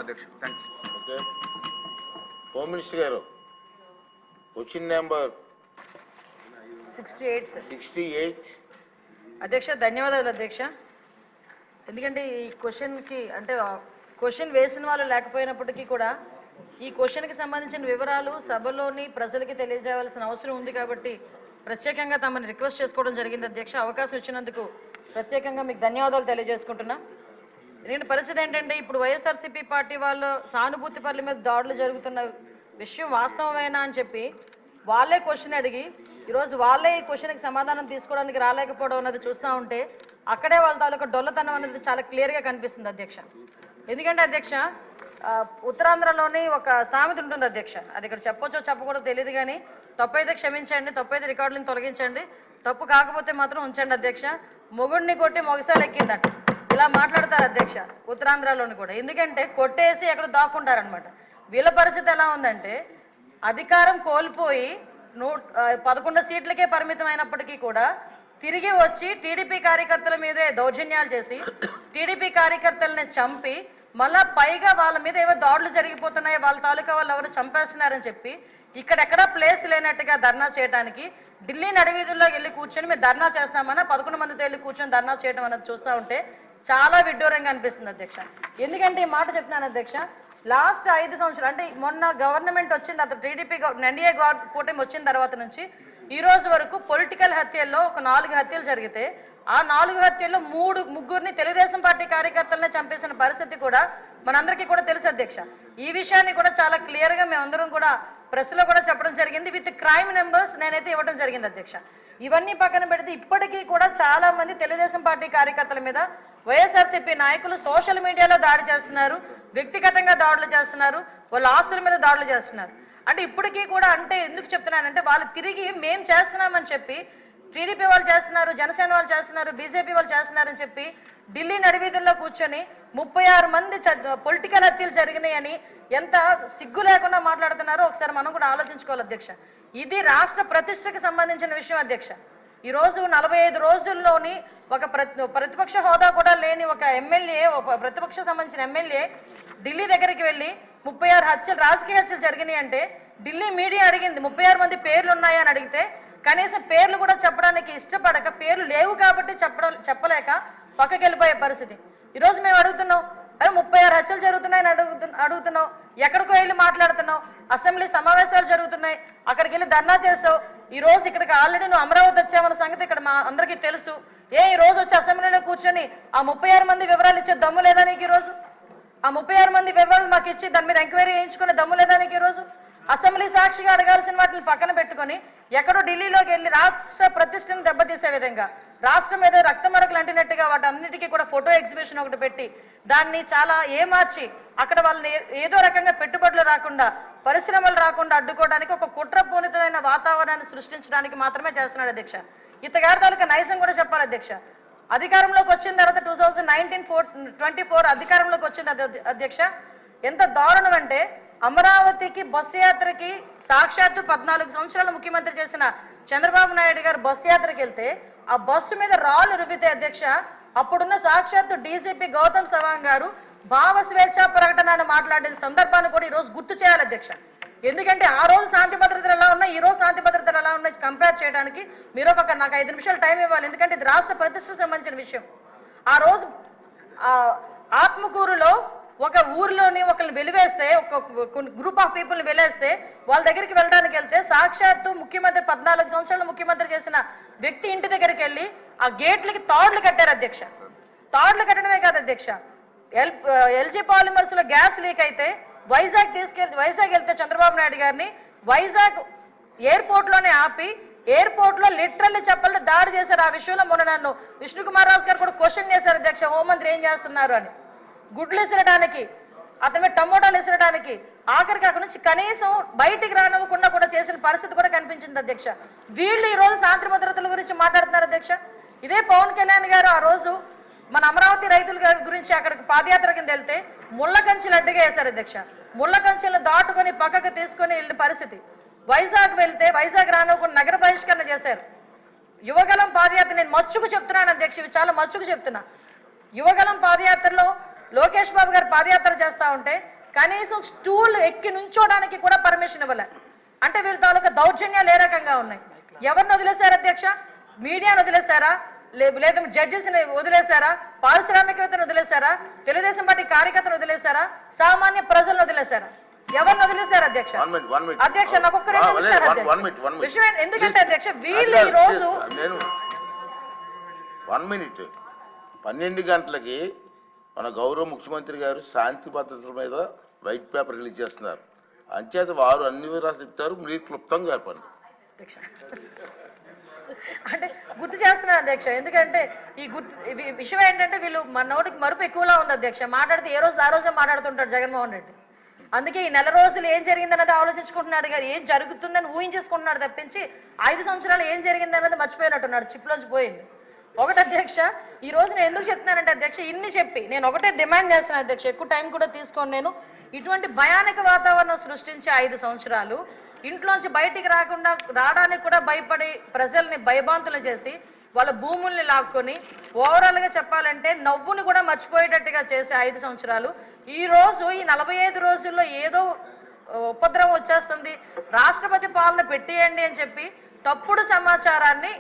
అధ్యక్ష. Thank you. Okay, home minister గారు, question number 68 అధ్యక్ష. ధన్యవాదాలు అధ్యక్ష. ఎందుకంటే ఈ క్వశ్చన్కి అంటే క్వశ్చన్ వేసిన వాళ్ళు లేకపోయినప్పటికీ కూడా ఈ క్వశ్చన్కి సంబంధించిన వివరాలు సభలోని ప్రజలకి తెలియజేయవలసిన అవసరం ఉంది కాబట్టి ప్రత్యేకంగా తమని రిక్వెస్ట్ చేసుకోవడం జరిగింది అధ్యక్ష. అవకాశం ఇచ్చినందుకు ప్రత్యేకంగా మీకు ధన్యవాదాలు తెలియజేసుకుంటున్నా. ఎందుకంటే పరిస్థితి ఏంటంటే ఇప్పుడు వైఎస్ఆర్సీపీ పార్టీ వాళ్ళు సానుభూతి పనుల మీద దాడులు జరుగుతున్న విషయం వాస్తవమేనా అని చెప్పి వాళ్ళే క్వశ్చన్ అడిగి ఈరోజు వాళ్ళే ఈ క్వశ్చన్కి సమాధానం తీసుకోవడానికి రాలేకపోవడం అన్నది చూస్తూ ఉంటే అక్కడే వాళ్ళ తాలూకా డొల్లతనం అనేది చాలా క్లియర్గా కనిపిస్తుంది అధ్యక్ష. ఎందుకంటే అధ్యక్ష ఉత్తరాంధ్రలోని ఒక సామెత ఉంటుంది అధ్యక్ష, అది ఇక్కడ చెప్పొచ్చో చెప్పకూడదో తెలియదు కానీ తప్పైతే క్షమించండి, తప్పైతే రికార్డులను తొలగించండి, తప్పు కాకపోతే మాత్రం ఉంచండి అధ్యక్ష. మొగుడిని కొట్టి మొగసాలు ఎక్కిందట ఇలా మాట్లాడతారు అధ్యక్ష ఉత్తరాంధ్రలోని కూడా. ఎందుకంటే కొట్టేసి ఎక్కడ దాక్కుంటారనమాట. వీళ్ళ పరిస్థితి ఎలా ఉందంటే అధికారం కోల్పోయి 11 సీట్లకే పరిమితం అయినప్పటికీ కూడా తిరిగి వచ్చి టీడీపీ కార్యకర్తల మీదే దౌర్జన్యాలు చేసి టీడీపీ కార్యకర్తలని చంపి మళ్ళా పైగా వాళ్ళ మీద ఏవో దాడులు జరిగిపోతున్నాయో వాళ్ళ తాలూకా వాళ్ళు ఎవరు చంపేస్తున్నారని చెప్పి ఇక్కడెక్కడా ప్లేస్ లేనట్టుగా ధర్నా చేయడానికి ఢిల్లీ నడివీధుల్లోకి వెళ్ళి కూర్చొని మేము ధర్నా చేస్తామన్నా 11 మందితో వెళ్ళి కూర్చొని ధర్నా చేయడం అన్నది చూస్తూ ఉంటే చాలా విడ్డూరంగా అనిపిస్తుంది అధ్యక్ష. ఎందుకంటే ఈ మాట చెప్తున్నాను అధ్యక్ష, లాస్ట్ 5 సంవత్సరాలు అంటే మొన్న గవర్నమెంట్ వచ్చింది అతను టీడీపీ ఎన్డీఏ కూటమి వచ్చిన తర్వాత నుంచి ఈ రోజు వరకు పొలిటికల్ హత్యల్లో ఒక 4 హత్యలు జరిగితే ఆ 4 హత్యల్లో ముగ్గురిని తెలుగుదేశం పార్టీ కార్యకర్తలనే చంపేసిన పరిస్థితి కూడా మనందరికీ కూడా తెలుసు అధ్యక్ష. ఈ విషయాన్ని కూడా చాలా క్లియర్గా మేమందరం కూడా ప్రెస్లో కూడా చెప్పడం జరిగింది, విత్ క్రైమ్ నెంబర్స్ నేనైతే ఇవ్వడం జరిగింది అధ్యక్ష. ఇవన్నీ పక్కన పెడితే ఇప్పటికీ కూడా చాలా మంది తెలుగుదేశం పార్టీ కార్యకర్తల మీద వైఎస్ఆర్సీపీ నాయకులు సోషల్ మీడియాలో దాడి చేస్తున్నారు, వ్యక్తిగతంగా దాడులు చేస్తున్నారు, వాళ్ళ ఆస్తుల మీద దాడులు చేస్తున్నారు. అంటే ఇప్పటికీ కూడా అంటే ఎందుకు చెప్తున్నానంటే వాళ్ళు తిరిగి మేము చేస్తున్నామని చెప్పి టీడీపీ వాళ్ళు చేస్తున్నారు, జనసేన వాళ్ళు చేస్తున్నారు, బీజేపీ వాళ్ళు చేస్తున్నారని చెప్పి ఢిల్లీ నడివీధుల్లో కూర్చొని 36 మంది పొలిటికల్ హత్యలు జరిగినాయని ఎంత సిగ్గు లేకుండా మాట్లాడుతున్నారో ఒకసారి మనం కూడా ఆలోచించుకోవాలి అధ్యక్ష. ఇది రాష్ట్ర ప్రతిష్టకి సంబంధించిన విషయం అధ్యక్ష. ఈరోజు 45 రోజుల్లోని ఒక ప్రతిపక్ష హోదా కూడా లేని ఒక ఎమ్మెల్యే, ఒక ప్రతిపక్ష సంబంధించిన ఎమ్మెల్యే ఢిల్లీ దగ్గరికి వెళ్ళి 36 హత్యలు రాజకీయ హత్యలు జరిగినాయి అంటే ఢిల్లీ మీడియా అడిగింది 36 మంది పేర్లు ఉన్నాయా అని అడిగితే కనీసం పేర్లు కూడా చెప్పడానికి ఇష్టపడక పేర్లు లేవు కాబట్టి చెప్పలేక పక్కకి వెళ్ళిపోయే పరిస్థితి. ఈరోజు మేము అడుగుతున్నాం, అరే 36 హత్యలు జరుగుతున్నాయని అడుగుతున్నావు, ఎక్కడికో వెళ్ళి మాట్లాడుతున్నావు, అసెంబ్లీ సమావేశాలు జరుగుతున్నాయి అక్కడికి వెళ్ళి ధర్నా చేసావు. ఈ రోజు ఇక్కడికి ఆల్రెడీ నువ్వు అమరావతి వచ్చావన్న సంగతి ఇక్కడ మా అందరికీ తెలుసు. ఈ రోజు వచ్చి అసెంబ్లీలో కూర్చొని ఆ 36 మంది వివరాలు ఇచ్చే దమ్ము లేదా నీకు? ఈరోజు ఆ 36 మంది వివరాలు మాకు ఇచ్చి దాని మీద ఎంక్వైరీ చేయించుకునే దమ్ము లేదా నీకు? ఈరోజు అసెంబ్లీ సాక్షిగా అడగాల్సిన వాటిని పక్కన పెట్టుకొని ఎక్కడో ఢిల్లీలోకి వెళ్ళి రాష్ట్ర ప్రతిష్టను దెబ్బతీసే విధంగా రాష్ట్రం మీద రక్తమరకలు అంటినట్టుగా వాటన్నిటికీ కూడా ఫోటో ఎగ్జిబిషన్ ఒకటి పెట్టి దాన్ని చాలా ఏమార్చి అక్కడ వాళ్ళని ఏదో రకంగా పెట్టుబడులు రాకుండా పరిశ్రమలు రాకుండా అడ్డుకోవడానికి ఒక కుట్రపూరితమైన వాతావరణాన్ని సృష్టించడానికి మాత్రమే చేస్తున్నాడు అధ్యక్ష. ఇతగారి తాలూకా నైజం కూడా చెప్పాలి అధ్యక్ష. అధికారంలోకి వచ్చిన తర్వాత 2024 అధికారంలోకి వచ్చింది అధ్యక్ష. ఎంత దారుణం అంటే అమరావతికి బస్సు యాత్రకి సాక్షాత్తు 14 సంవత్సరాలు ముఖ్యమంత్రి చేసిన చంద్రబాబు నాయుడు గారు బస్సు యాత్రకి వెళ్తే ఆ బస్సు మీద రాళ్ళు రువ్వితే అధ్యక్ష అప్పుడున్న సాక్షాత్తు డీజీపీ గౌతమ్ సవాంగ్ గారు భావ స్వేచ్ఛ ప్రకటనను మాట్లాడిన సందర్భాన్ని కూడా ఈరోజు గుర్తు చేయాలి అధ్యక్ష. ఎందుకంటే ఆ రోజు శాంతి భద్రతలు ఎలా ఉన్నాయి, ఈ రోజు శాంతి భద్రతలు ఎలా ఉన్నాయి కంపేర్ చేయడానికి మీరు నాకు 5 నిమిషాలు టైం ఇవ్వాలి. ఎందుకంటే ఇది రాష్ట్ర ప్రతిష్టకు సంబంధించిన విషయం. ఆ రోజు ఆత్మకూరులో ఒక ఊర్లోని ఒకరిని వెలివేస్తే ఒక గ్రూప్ ఆఫ్ పీపుల్ని వెలేస్తే వాళ్ళ దగ్గరికి వెళ్ళడానికి వెళ్తే సాక్షాత్తు ముఖ్యమంత్రి 14 సంవత్సరాలు ముఖ్యమంత్రి చేసిన వ్యక్తి ఇంటి దగ్గరికి వెళ్ళి ఆ గేట్లకి తాడులు కట్టారు అధ్యక్ష. తాడులు కట్టడమే కాదు అధ్యక్ష, ఎల్జీ పాలిమర్స్ లో గ్యాస్ లీక్ అయితే వైజాగ్ వెళ్తే చంద్రబాబు నాయుడు గారిని వైజాగ్ ఎయిర్పోర్ట్ లోనే ఆపి ఎయిర్పోర్ట్ లో లిటరల్లీ చెప్పలు దాడి చేశారు. ఆ విషయంలో మొన్న నన్ను విష్ణుకుమార్ రాజు గారు కూడా క్వశ్చన్ చేశారు అధ్యక్ష, హోంమంత్రి ఏం చేస్తున్నారు అని. గుడ్లు ఇసరడానికి, అతని మీద టమోటాలు ఇసరడానికి, ఆఖరికి అక్కడి నుంచి కనీసం బయటికి రానివ్వకుండా కూడా చేసిన పరిస్థితి కూడా కనిపించింది అధ్యక్ష. వీళ్ళు ఈ రోజు శాంతి భద్రతల గురించి మాట్లాడుతున్నారు అధ్యక్ష. ఇదే పవన్ కళ్యాణ్ గారు ఆ రోజు మన అమరావతి రైతుల గురించి అక్కడికి పాదయాత్ర కింద వెళ్తే ముళ్ళ కంచెలు అడ్డుగా వేశారు అధ్యక్ష. ముళ్ళ కంచెలు దాటుకొని పక్కకు తీసుకొని వెళ్ళిన పరిస్థితి. వైజాగ్ వెళ్తే వైజాగ్ రానివ్వకుండా నగర బహిష్కరణ చేశారు. యువగలం పాదయాత్ర నేను మచ్చుకు చెప్తున్నాను అధ్యక్ష, ఇవి చాలా మచ్చుకు చెప్తున్నా. యువగలం పాదయాత్రలో లోకేష్ బాబు గారు పాదయాత్ర చేస్తా ఉంటే కనీసం స్టూల్ ఎక్కి నుంచోడానికి కూడా పర్మిషన్ ఇవ్వలే. అంటే వీళ్ళ తాలూకా దౌర్జన్యాలు ఏ రకంగా ఉన్నాయి? ఎవరిని వదిలేశారు అధ్యక్ష? మీడియాను వదిలేశారా? లేదా జడ్జెస్ని వదిలేశారా? పారిశ్రామికవేత్తను వదిలేశారా? తెలుగుదేశం పార్టీ కార్యకర్తను వదిలేశారా? సామాన్య ప్రజలను వదిలేశారా? ఎవరిని వదిలేశారు అధ్యక్ష? అధ్యక్ష నాకు ఒక్క 2 నిమిషాలు విషయం. ఎందుకంటే అధ్యక్ష వీళ్ళు ఈ రోజు 1 మినిట్ 12 గంటలకి మన గౌరవ ముఖ్యమంత్రి గారు శాంతి భద్రతల మీద వైట్ పేపర్ రిలీజ్ చేస్తున్నారు. అంచేత వారు అన్ని వివరాలు చెప్తారు, మీరు క్లుప్తంగా చెప్పండి. అంటే గుర్తు చేస్తున్నారు అధ్యక్ష. ఎందుకంటే ఈ విషయం ఏంటంటే వీళ్ళు మన నోటికి మరుపు ఎక్కువలా ఉంది అధ్యక్ష. మాట్లాడితే ఏ రోజు ఆ రోజే మాట్లాడుతుంటాడు జగన్మోహన్ రెడ్డి. అందుకే ఈ నెల రోజులు ఏం జరిగిందన్నది ఆలోచించుకుంటున్నాడు గారు, ఏం జరుగుతుందని ఊహించేసుకుంటున్నాడు తప్పించి 5 సంవత్సరాలు ఏం జరిగిందన్నది మర్చిపోయినట్టున్నాడు, చిప్లోంచి పోయింది. ఒకటి అధ్యక్ష, ఈ రోజు నేను ఎందుకు చెప్తున్నానంటే అధ్యక్ష, ఇన్ని చెప్పి నేను ఒకటే డిమాండ్ చేస్తున్నాను అధ్యక్ష, ఎక్కువ టైం కూడా తీసుకోను నేను. ఇటువంటి భయానక వాతావరణం సృష్టించి 5 సంవత్సరాలు ఇంట్లోంచి బయటికి రావడానికి కూడా భయపడి ప్రజల్ని భయభాంతులు చేసి వాళ్ళ భూముల్ని లాక్కొని ఓవరాల్గా చెప్పాలంటే నవ్వుని కూడా మర్చిపోయేటట్టుగా చేసే 5 సంవత్సరాలు ఈ రోజు ఈ 45 రోజుల్లో ఏదో ఉపద్రవం వచ్చేస్తుంది, రాష్ట్రపతి పాలన పెట్టేయండి అని చెప్పి తప్పుడు సమాచారాన్ని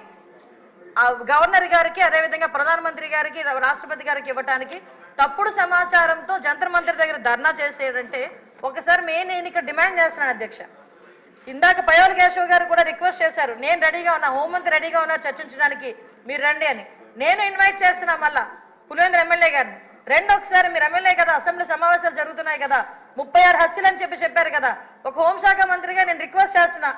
గవర్నర్ గారికి అదేవిధంగా ప్రధానమంత్రి గారికి రాష్ట్రపతి గారికి ఇవ్వడానికి తప్పుడు సమాచారంతో జంతర్ మంతర్ దగ్గర ధర్నా చేసేదంటే ఒకసారి నేను ఇక్కడ డిమాండ్ చేస్తున్నాను అధ్యక్ష. ఇందాక పయోల్ కేశవ్ గారు కూడా రిక్వెస్ట్ చేశారు, నేను రెడీగా ఉన్నా, హోంమంత్రి రెడీగా ఉన్నా చర్చించడానికి, మీరు రండి అని. నేను ఇన్వైట్ చేస్తున్నా మళ్ళా పులివెందుల ఎమ్మెల్యే గారిని, రెండు ఒకసారి మీరు ఎమ్మెల్యే కదా, అసెంబ్లీ సమావేశాలు జరుగుతున్నాయి కదా, 36 హత్యలు అని చెప్పారు కదా, ఒక హోంశాఖ మంత్రిగా నేను రిక్వెస్ట్ చేస్తున్నా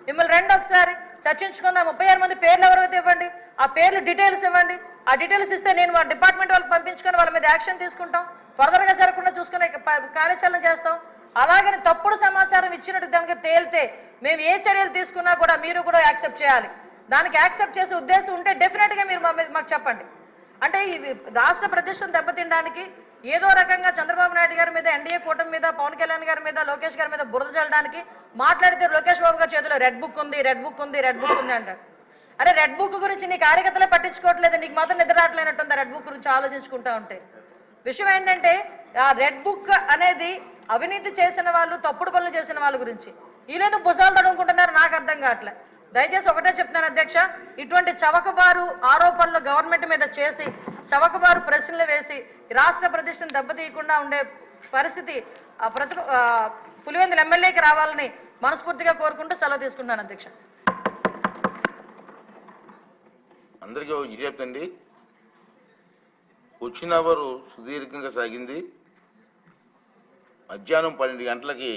మిమ్మల్ని రెండు ఒకసారి చర్చించుకుందాం. 36 మంది పేర్లు ఎవరైతే ఇవ్వండి, ఆ పేర్లు డీటెయిల్స్ ఇవ్వండి. ఆ డీటెయిల్స్ ఇస్తే నేను మా డిపార్ట్మెంట్ వాళ్ళకి పంపించుకొని వాళ్ళ మీద యాక్షన్ తీసుకుంటాం, ఫర్దర్గా జరగకుండా చూసుకునే కార్యాచరణ చేస్తాం. అలాగని తప్పుడు సమాచారం ఇచ్చినట్టు దానికి తేలితే మేము ఏ చర్యలు తీసుకున్నా కూడా మీరు కూడా యాక్సెప్ట్ చేయాలి. దానికి యాక్సెప్ట్ చేసే ఉద్దేశం ఉంటే డెఫినెట్గా మీరు మాకు చెప్పండి. అంటే ఈ రాష్ట్ర ప్రతిష్టను దెబ్బతినడానికి ఏదో రకంగా చంద్రబాబు నాయుడు గారి మీద, ఎన్డీఏ కూటమి మీద, పవన్ కళ్యాణ్ గారి మీద, లోకేష్ గారి మీద బురద చల్లడానికి మాట్లాడితే లోకేష్ బాబు గారి చేతిలో రెడ్ బుక్ ఉంది అంటారు. అరే రెడ్ బుక్ గురించి నీ కార్యకర్తలే పట్టించుకోవట్లేదు, నీకు మాత్రం నిద్ర రావట్లేనట్టుంది రెడ్ బుక్ గురించి ఆలోచించుకుంటా ఉంటే. విషయం ఏంటంటే ఆ రెడ్ బుక్ అనేది అవినీతి చేసిన వాళ్ళు, తప్పుడు పనులు చేసిన వాళ్ళ గురించి. ఈరోజు భుజాలు తడుముకుంటున్నారు, నాకు అర్థం కావట్లే. దయచేసి ఒకటే చెప్తున్నాను అధ్యక్ష, ఇటువంటి చవకబారు ఆరోపణలు గవర్నమెంట్ మీద చేసి చవకబారు ప్రశ్నలు వేసి రాష్ట్ర ప్రతిష్టను దెబ్బతీయకుండా ఉండే పరిస్థితి పులివెందుల ఎమ్మెల్యేకి రావాలని మనస్ఫూర్తిగా కోరుకుంటూ సెలవు తీసుకుంటున్నాను అధ్యక్ష. అందరికీ చెప్తండి, వచ్చిన అవరు సుదీర్ఘంగా సాగింది. మధ్యాహ్నం 12 గంటలకి